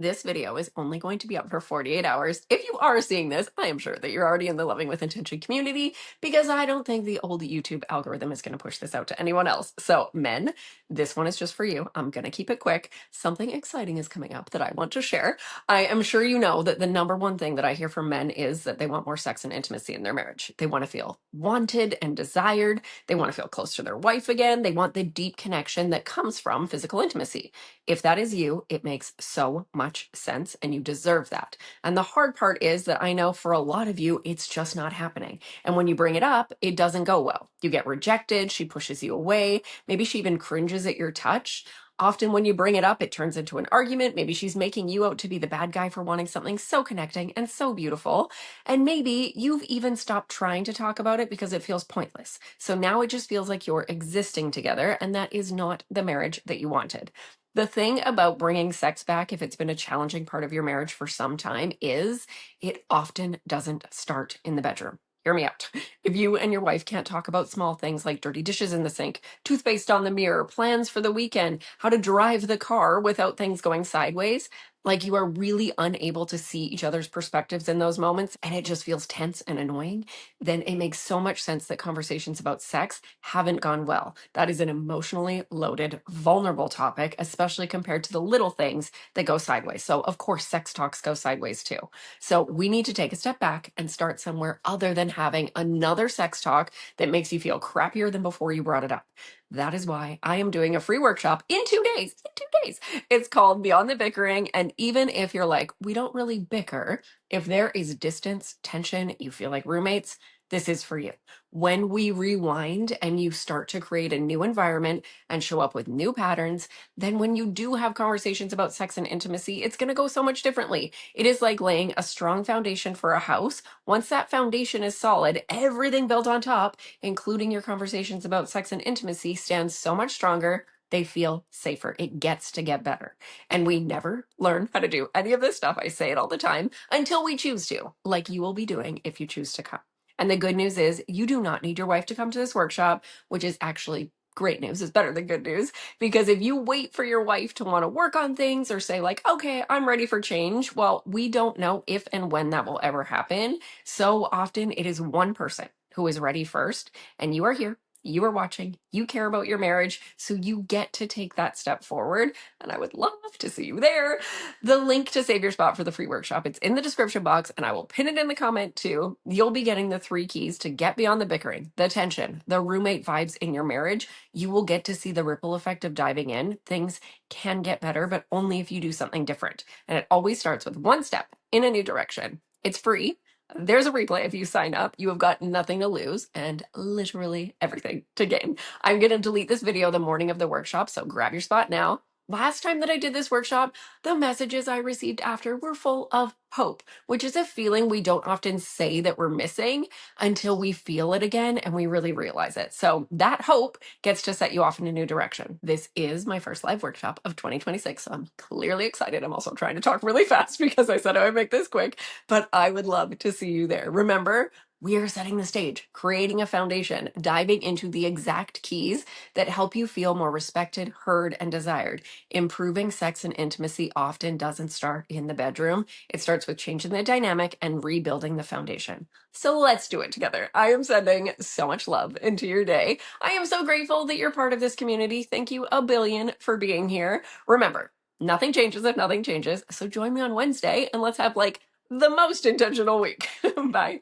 This video is only going to be up for 48 hours. If you are seeing this, I am sure that you're already in the Loving with Intention community because I don't think the old YouTube algorithm is going to push this out to anyone else. So, men, this one is just for you. I'm going to keep it quick. Something exciting is coming up that I want to share. I am sure you know that the number one thing that I hear from men is that they want more sex and intimacy in their marriage. They want to feel wanted and desired. They want to feel close to their wife again. They want the deep connection that comes from physical intimacy. If that is you, it makes so much sense and you deserve that. And the hard part is that I know for a lot of you, it's just not happening. And when you bring it up, it doesn't go well. You get rejected, she pushes you away, maybe she even cringes at your touch. Often when you bring it up, it turns into an argument. Maybe she's making you out to be the bad guy for wanting something so connecting and so beautiful. And maybe you've even stopped trying to talk about it because it feels pointless. So now it just feels like you're existing together, and that is not the marriage that you wanted. The thing about bringing sex back, if it's been a challenging part of your marriage for some time, is it often doesn't start in the bedroom. Hear me out. If you and your wife can't talk about small things like dirty dishes in the sink, toothpaste on the mirror, plans for the weekend, how to drive the car without things going sideways, like you are really unable to see each other's perspectives in those moments and it just feels tense and annoying, then it makes so much sense that conversations about sex haven't gone well. That is an emotionally loaded, vulnerable topic, especially compared to the little things that go sideways. So, of course, sex talks go sideways too. So, we need to take a step back and start somewhere other than having another sex talk that makes you feel crappier than before you brought it up. That is why I am doing a free workshop in 2 days. In 2 days. It's called Beyond the Bickering. And even if you're like, we don't really bicker, if there is distance, tension, you feel like roommates, this is for you. When we rewind and you start to create a new environment and show up with new patterns, then when you do have conversations about sex and intimacy, it's going to go so much differently. It is like laying a strong foundation for a house. Once that foundation is solid, everything built on top, including your conversations about sex and intimacy, stands so much stronger. They feel safer. It gets to get better. And we never learn how to do any of this stuff. I say it all the time until we choose to, like you will be doing if you choose to come. And the good news is you do not need your wife to come to this workshop, which is actually great news. It's better than good news, because if you wait for your wife to want to work on things or say like, okay, I'm ready for change, well, we don't know if and when that will ever happen. So often it is one person who is ready first, and you are here. You are watching, you care about your marriage, so you get to take that step forward. And I would love to see you there. The link to save your spot for the free workshop, it's in the description box, and I will pin it in the comment too. You'll be getting the 3 keys to get beyond the bickering, the tension, the roommate vibes in your marriage. You will get to see the ripple effect of diving in. Things can get better, but only if you do something different. And it always starts with one step in a new direction. It's free. There's a replay if you sign up. You have got nothing to lose and literally everything to gain. I'm going to delete this video the morning of the workshop, so grab your spot now. Last time that I did this workshop, the messages I received after were full of hope, which is a feeling we don't often say that we're missing until we feel it again and we really realize it. So that hope gets to set you off in a new direction. This is my first live workshop of 2026, so I'm clearly excited. I'm also trying to talk really fast because I said I would make this quick, but I would love to see you there. Remember, we are setting the stage, creating a foundation, diving into the exact keys that help you feel more respected, heard, and desired. Improving sex and intimacy often doesn't start in the bedroom. It starts with changing the dynamic and rebuilding the foundation. So let's do it together. I am sending so much love into your day. I am so grateful that you're part of this community. Thank you a billion for being here. Remember, nothing changes if nothing changes. So join me on Wednesday and let's have like the most intentional week. Bye.